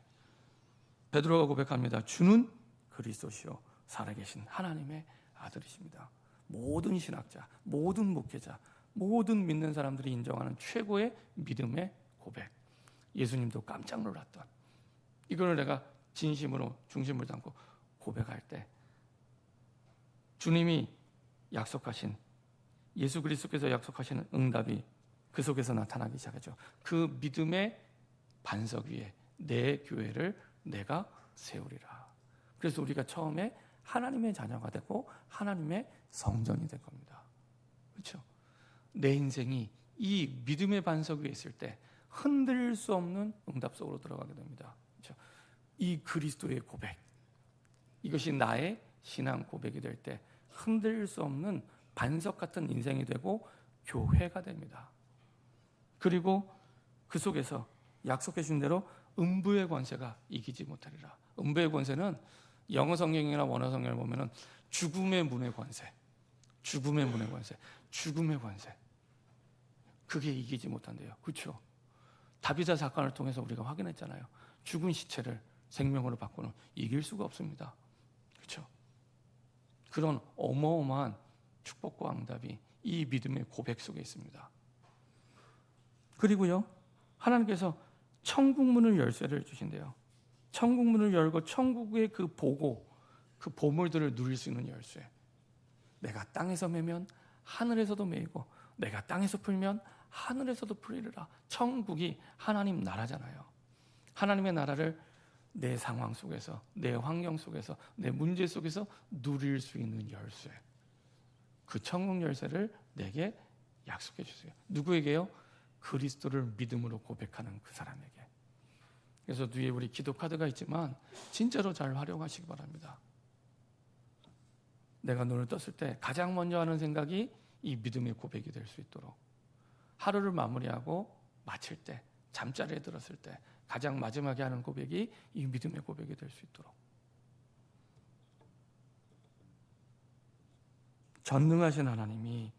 베드로가 고백합니다. 주는 그리스도시요 살아계신 하나님의 아들이십니다. 모든 신학자, 모든 목회자, 모든 믿는 사람들이 인정하는 최고의 믿음의 고백. 예수님도 깜짝 놀랐던, 이걸 내가 진심으로 중심을 담고 고백할 때 주님이 약속하신, 예수 그리스도께서 약속하시는 응답이 그 속에서 나타나기 시작하죠. 그 믿음의 반석 위에 내 교회를 내가 세우리라. 그래서 우리가 처음에 하나님의 자녀가 되고 하나님의 성전이 된 겁니다. 그렇죠? 내 인생이 이 믿음의 반석 위에 있을 때 흔들릴 수 없는 응답 속으로 들어가게 됩니다. 그렇죠? 이 그리스도의 고백, 이것이 나의 신앙 고백이 될 때 흔들릴 수 없는 반석 같은 인생이 되고 교회가 됩니다. 그리고 그 속에서 약속해 준 대로 음부의 권세가 이기지 못하리라. 음부의 권세는 영어 성경이나 원어 성경을 보면은 죽음의 문의 권세, 죽음의 문의 권세, 죽음의 권세. 그게 이기지 못한대요. 그렇죠? 다비다 사건을 통해서 우리가 확인했잖아요. 죽은 시체를 생명으로 바꾸는, 이길 수가 없습니다. 그렇죠? 그런 어마어마한 축복과 응답이 이 믿음의 고백 속에 있습니다. 그리고요, 하나님께서 천국 문을 열쇠를 주신대요. 천국 문을 열고 천국의 그 보고, 그 보물들을 누릴 수 있는 열쇠. 내가 땅에서 매면 하늘에서도 매이고 내가 땅에서 풀면 하늘에서도 풀리리라. 천국이 하나님 나라잖아요. 하나님의 나라를 내 상황 속에서, 내 환경 속에서, 내 문제 속에서 누릴 수 있는 열쇠. 그 천국 열쇠를 내게 약속해 주세요. 누구에게요? 그리스도를 믿음으로 고백하는 그 사람에게. 그래서 뒤에 우리 기도 카드가 있지만 진짜로 잘 활용하시기 바랍니다. 내가 눈을 떴을 때 가장 먼저 하는 생각이 이 믿음의 고백이 될 수 있도록, 하루를 마무리하고 마칠 때, 잠자리에 들었을 때 가장 마지막에 하는 고백이 이 믿음의 고백이 될 수 있도록. 전능하신 하나님이,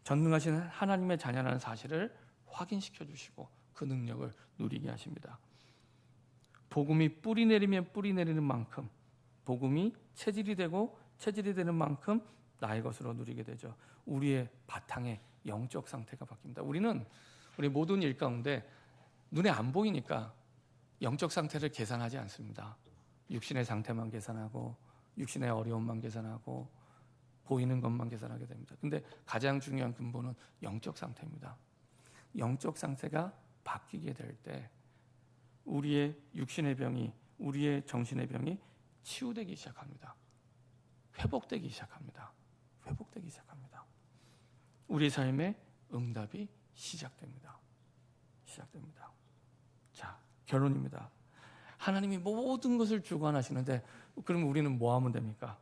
전능하신 하나님의 자녀라는 사실을 확인시켜 주시고 그 능력을 누리게 하십니다. 복음이 뿌리 내리면 뿌리 내리는 만큼, 복음이 체질이 되고 체질이 되는 만큼 나의 것으로 누리게 되죠. 우리의 바탕의 영적 상태가 바뀝니다. 우리 모든 일 가운데 눈에 안 보이니까 영적 상태를 계산하지 않습니다. 육신의 상태만 계산하고 육신의 어려움만 계산하고 보이는 것만 계산하게 됩니다. 근데 가장 중요한 근본은 영적 상태입니다. 영적 상태가 바뀌게 될 때 우리의 육신의 병이, 우리의 정신의 병이 치유되기 시작합니다. 회복되기 시작합니다. 회복되기 시작합니다. 우리 삶의 응답이 시작됩니다. 시작됩니다. 자, 결론입니다. 하나님이 모든 것을 주관하시는데 그럼 우리는 뭐 하면 됩니까?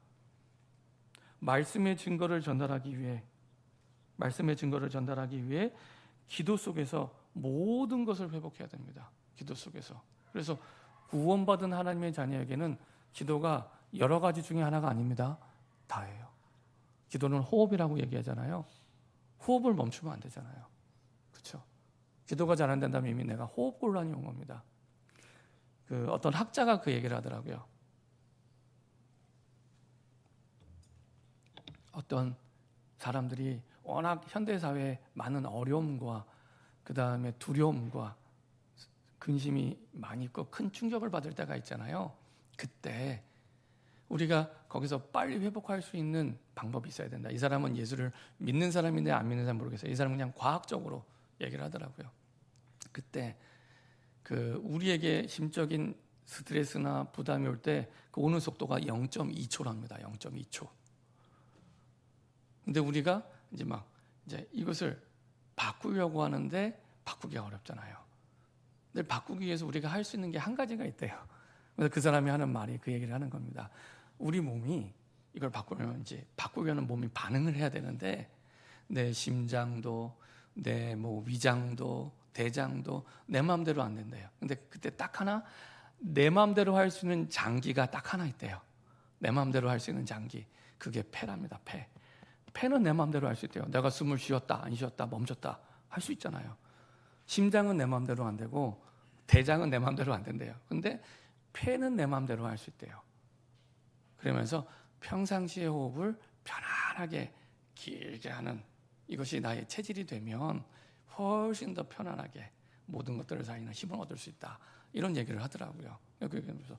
말씀의 증거를 전달하기 위해 기도 속에서 모든 것을 회복해야 됩니다. 기도 속에서. 그래서 구원받은 하나님의 자녀에게는 기도가 여러 가지 중에 하나가 아닙니다. 다예요. 기도는 호흡이라고 얘기하잖아요. 호흡을 멈추면 안 되잖아요. 그렇죠? 기도가 잘 안 된다면 이미 내가 호흡곤란이 온 겁니다. 어떤 학자가 그 얘기를 하더라고요. 어떤 사람들이 워낙 현대사회에 많은 어려움과 그 다음에 두려움과 근심이 많이 있고 큰 충격을 받을 때가 있잖아요. 그때 우리가 거기서 빨리 회복할 수 있는 방법이 있어야 된다. 이 사람은 예수를 믿는 사람인데 안 믿는 사람 모르겠어요. 이 사람은 그냥 과학적으로 얘기를 하더라고요. 그때 우리에게 심적인 스트레스나 부담이 올 때 그 오는 속도가 0.2초랍니다. 0.2초. 근데 우리가 이제 이것을 바꾸려고 하는데 바꾸기가 어렵잖아요. 근데 바꾸기 위해서 우리가 할 수 있는 게 한 가지가 있대요. 그래서 그 사람이 하는 말이 그 얘기를 하는 겁니다. 우리 몸이 이걸 바꾸려는 몸이 반응을 해야 되는데 내 심장도, 내 위장도, 대장도 내 마음대로 안 된대요. 근데 그때 딱 하나 내 마음대로 할 수 있는 장기가 딱 하나 있대요. 내 마음대로 할 수 있는 장기. 그게 폐랍니다. 폐. 폐는 내 마음대로 할 수 있대요. 내가 숨을 쉬었다, 안 쉬었다, 멈췄다 할 수 있잖아요. 심장은 내 마음대로 안 되고 대장은 내 마음대로 안 된대요. 근데 폐는 내 마음대로 할 수 있대요. 그러면서 평상시의 호흡을 편안하게 길게 하는 이것이 나의 체질이 되면 훨씬 더 편안하게 모든 것들을 살리는 힘을 얻을 수 있다. 이런 얘기를 하더라고요. 그래서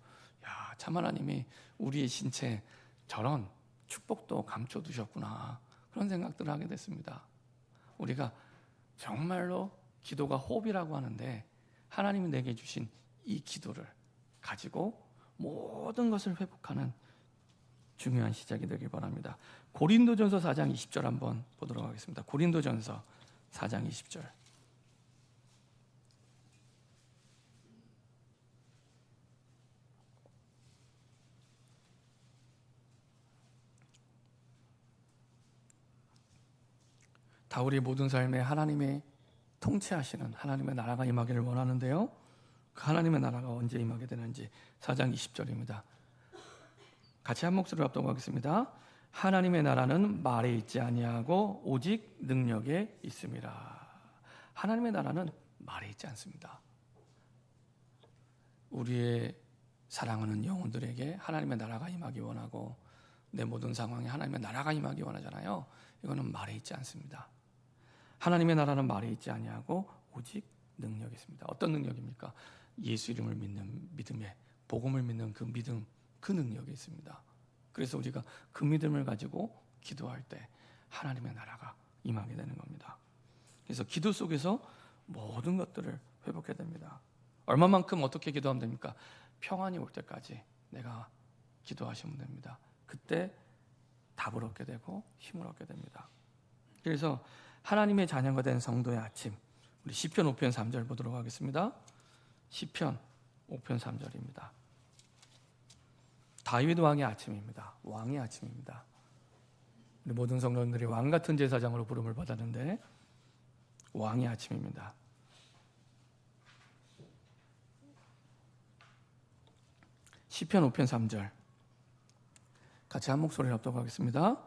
야, 참 하나님이 우리의 신체에 저런 축복도 감춰 두셨구나. 그런 생각들을 하게 됐습니다. 우리가 정말로 기도가 호흡이라고 하는데 하나님이 내게 주신 이 기도를 가지고 모든 것을 회복하는 중요한 시작이 되길 바랍니다. 고린도전서 4장 20절 한번 보도록 하겠습니다. 고린도전서 4장 20절. 다 우리 모든 삶에 하나님의 통치하시는 하나님의 나라가 임하기를 원하는데요. 그 하나님의 나라가 언제 임하게 되는지 4장 20절입니다. 같이 한 목소리로 합독하겠습니다. 하나님의 나라는 말에 있지 아니하고 오직 능력에 있습니다. 하나님의 나라는 말에 있지 않습니다. 우리의 사랑하는 영혼들에게 하나님의 나라가 임하기 원하고 내 모든 상황에 하나님의 나라가 임하기 원하잖아요. 이거는 말에 있지 않습니다. 하나님의 나라는 말에 있지 아니하고 오직 능력이 있습니다. 어떤 능력입니까? 예수 이름을 믿는 믿음에 복음을 믿는 그 믿음, 그 능력이 있습니다. 그래서 우리가 그 믿음을 가지고 기도할 때 하나님의 나라가 임하게 되는 겁니다. 그래서 기도 속에서 모든 것들을 회복해야 됩니다. 얼마만큼 어떻게 기도하면 됩니까? 평안이 올 때까지 내가 기도하시면 됩니다. 그때 답을 얻게 되고 힘을 얻게 됩니다. 그래서 하나님의 자녀가 된 성도의 아침, 우리 시편 5편 3절 보도록 하겠습니다. 시편 5편 3절입니다. 다윗 왕의 아침입니다. 왕의 아침입니다. 우리 모든 성도들이 왕 같은 제사장으로 부름을 받았는데 왕의 아침입니다. 시편 5편 3절 같이 한 목소리로 합독하겠습니다.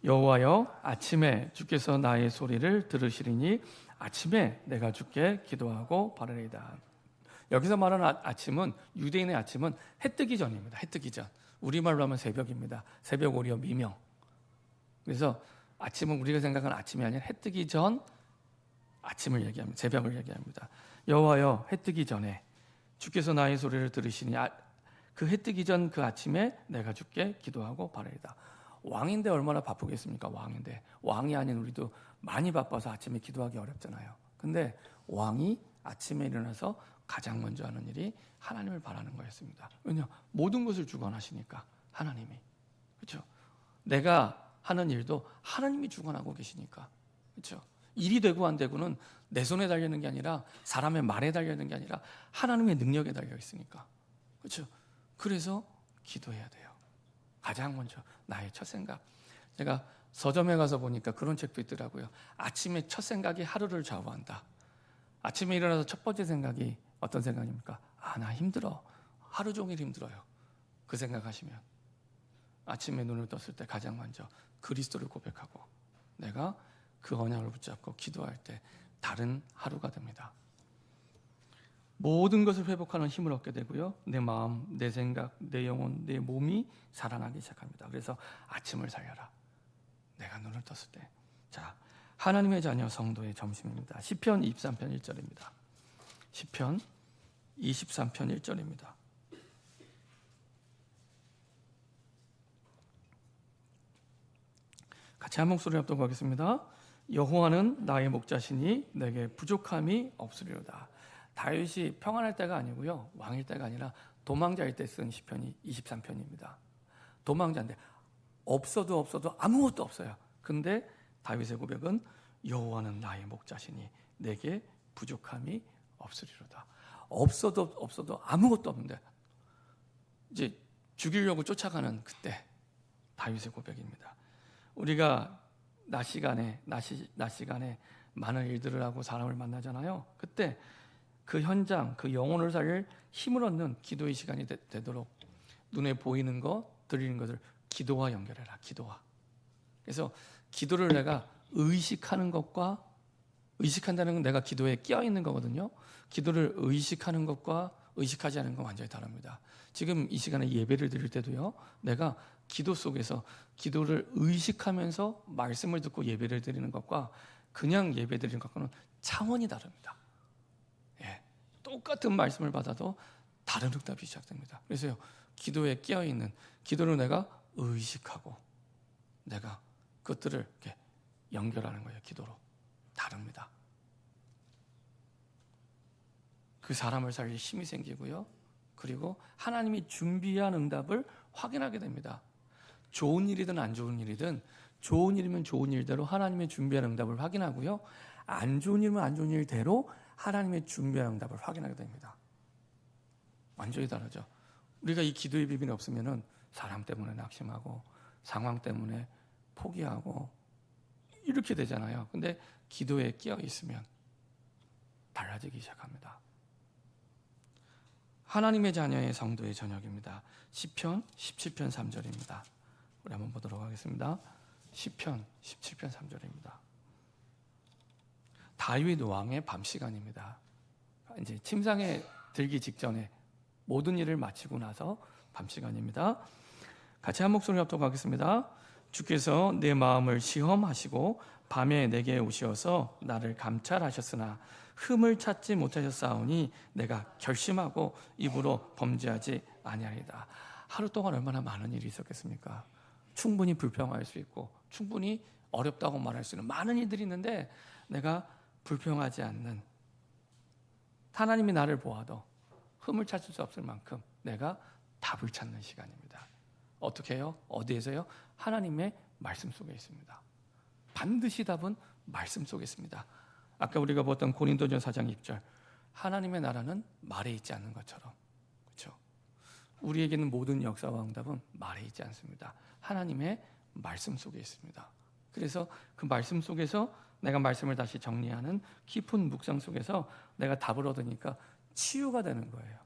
여호와여, 아침에 주께서 나의 소리를 들으시리니 아침에 내가 주께 기도하고 바르리이다. 여기서 말하는 아침은 유대인의 아침은 해 뜨기 전입니다. 해 뜨기 전. 우리말로 하면 새벽입니다. 새벽 오리여 미명. 그래서 아침은 우리가 생각하는 아침이 아니라 해 뜨기 전 아침을 얘기합니다. 새벽을 얘기합니다. 여호와여, 해 뜨기 전에 주께서 나의 소리를 들으시니 그 해 뜨기 전 그 아침에 내가 주께 기도하고 바르리이다. 왕인데 얼마나 바쁘겠습니까? 왕인데. 왕이 아닌 우리도 많이 바빠서 아침에 기도하기 어렵잖아요. 근데 왕이 아침에 일어나서 가장 먼저 하는 일이 하나님을 바라는 거였습니다. 왜냐? 모든 것을 주관하시니까 하나님이. 그렇죠? 내가 하는 일도 하나님이 주관하고 계시니까. 그렇죠? 일이 되고 안 되고는 내 손에 달려 있는 게 아니라 사람의 말에 달려 있는 게 아니라 하나님의 능력에 달려 있으니까. 그렇죠? 그래서 기도해야 돼요. 가장 먼저 나의 첫 생각. 제가 서점에 가서 보니까 그런 책도 있더라고요. 아침에 첫 생각이 하루를 좌우한다. 아침에 일어나서 첫 번째 생각이 어떤 생각입니까? 나 힘들어. 하루 종일 힘들어요. 그 생각하시면 아침에 눈을 떴을 때 가장 먼저 그리스도를 고백하고 내가 그 언약을 붙잡고 기도할 때 다른 하루가 됩니다. 모든 것을 회복하는 힘을 얻게 되고요. 내 마음, 내 생각, 내 영혼, 내 몸이 살아나기 시작합니다. 그래서 아침을 살려라. 내가 눈을 떴을 때. 자, 하나님의 자녀 성도의 점심입니다. 시편 23편 1절입니다. 시편 23편 1절입니다. 같이 한 목소리 합독하겠습니다. 여호와는 나의 목자시니 내게 부족함이 없으리로다. 다윗이 평안할 때가 아니고요. 왕일 때가 아니라 도망자일 때 쓴 시편이 23편입니다. 도망자인데 없어도 아무것도 없어요. 근데 다윗의 고백은 여호와는 나의 목자시니 내게 부족함이 없으리로다. 없어도 아무것도 없는데 이제 죽이려고 쫓아가는 그때 다윗의 고백입니다. 우리가 낮 시간에 많은 일들을 하고 사람을 만나잖아요. 그때 그 현장, 그 영혼을 살릴 힘을 얻는 기도의 시간이 되도록 눈에 보이는 것, 들리는 것을 기도와 연결해라. 기도와. 그래서 기도를 내가 의식하는 것과 의식한다는 건 내가 기도에 끼어 있는 거거든요. 기도를 의식하는 것과 의식하지 않은 건 완전히 다릅니다. 지금 이 시간에 예배를 드릴 때도요, 내가 기도 속에서 기도를 의식하면서 말씀을 듣고 예배를 드리는 것과 그냥 예배 드리는 것과는 차원이 다릅니다. 예, 똑같은 말씀을 받아도 다른 응답이 시작됩니다. 그래서요, 기도에 끼어 있는 기도를 내가 의식하고 내가 그것들을 이렇게 연결하는 거예요. 기도로 다릅니다. 그 사람을 살릴 힘이 생기고요. 그리고 하나님이 준비한 응답을 확인하게 됩니다. 좋은 일이든 안 좋은 일이든 좋은 일이면 좋은 일대로 하나님의 준비한 응답을 확인하고요. 안 좋은 일이면 안 좋은 일대로 하나님의 준비한 응답을 확인하게 됩니다. 완전히 다르죠. 우리가 이 기도의 비밀이 없으면은 사람 때문에 낙심하고 상황 때문에 포기하고 이렇게 되잖아요. 근데 기도에 끼어 있으면 달라지기 시작합니다. 하나님의 자녀의 성도의 저녁입니다. 시편 17편 3절입니다. 우리 한번 보도록 하겠습니다. 시편 17편 3절입니다. 다윗 왕의 밤 시간입니다. 이제 침상에 들기 직전에 모든 일을 마치고 나서 밤 시간입니다. 같이 한 목소리 합독하겠습니다. 주께서 내 마음을 시험하시고 밤에 내게 오시어서 나를 감찰하셨으나 흠을 찾지 못하셨사오니 내가 결심하고 입으로 범죄하지 아니하리다. 하루 동안 얼마나 많은 일이 있었겠습니까? 충분히 불평할 수 있고 충분히 어렵다고 말할 수 있는 많은 일들이 있는데 내가 불평하지 않는, 하나님이 나를 보아도 흠을 찾을 수 없을 만큼 내가 답을 찾는 시간입니다. 어떻게 해요? 어디에서요? 하나님의 말씀 속에 있습니다. 반드시 답은 말씀 속에 있습니다. 아까 우리가 보았던 고린도전서 4장 6절, 하나님의 나라는 말에 있지 않는 것처럼, 그렇죠? 우리에게는 모든 역사와 응답은 말에 있지 않습니다. 하나님의 말씀 속에 있습니다. 그래서 그 말씀 속에서 내가 말씀을 다시 정리하는 깊은 묵상 속에서 내가 답을 얻으니까 치유가 되는 거예요.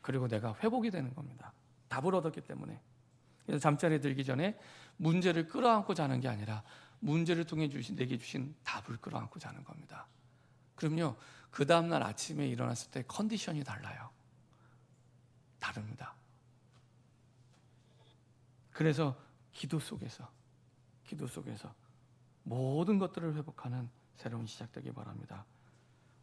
그리고 내가 회복이 되는 겁니다. 답을 얻었기 때문에. 그래서 잠자리에 들기 전에 문제를 끌어안고 자는 게 아니라 문제를 통해 내게 주신 답을 끌어안고 자는 겁니다. 그럼요, 그 다음날 아침에 일어났을 때 컨디션이 달라요. 다릅니다. 그래서 기도 속에서 모든 것들을 회복하는 새로운 시작되기 바랍니다.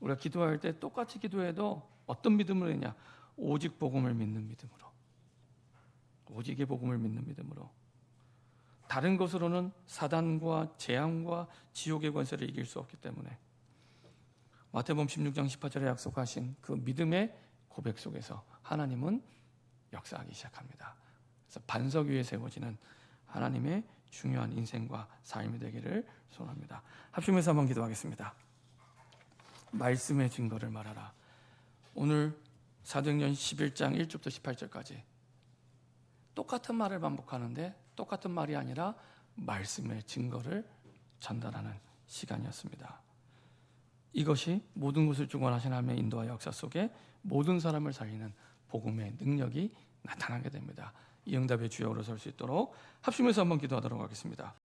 우리가 기도할 때 똑같이 기도해도 어떤 믿음으로 했냐? 오직 복음을 믿는 믿음으로. 오직의 복음을 믿는 믿음으로. 다른 것으로는 사단과 재앙과 지옥의 권세를 이길 수 없기 때문에 마태복음 16장 18절에 약속하신 그 믿음의 고백 속에서 하나님은 역사하기 시작합니다. 그래서 반석 위에 세워지는 하나님의 중요한 인생과 삶이 되기를 소원합니다. 합심해서 한번 기도하겠습니다. 말씀의 증거를 말하라. 오늘 사도행전 11장 1절부터 18절까지 똑같은 말을 반복하는데 똑같은 말이 아니라 말씀의 증거를 전달하는 시간이었습니다. 이것이 모든 것을 주관하신 하나님의 인도와 역사 속에 모든 사람을 살리는 복음의 능력이 나타나게 됩니다. 이 응답의 주역으로 설 수 있도록 합심해서 한번 기도하도록 하겠습니다.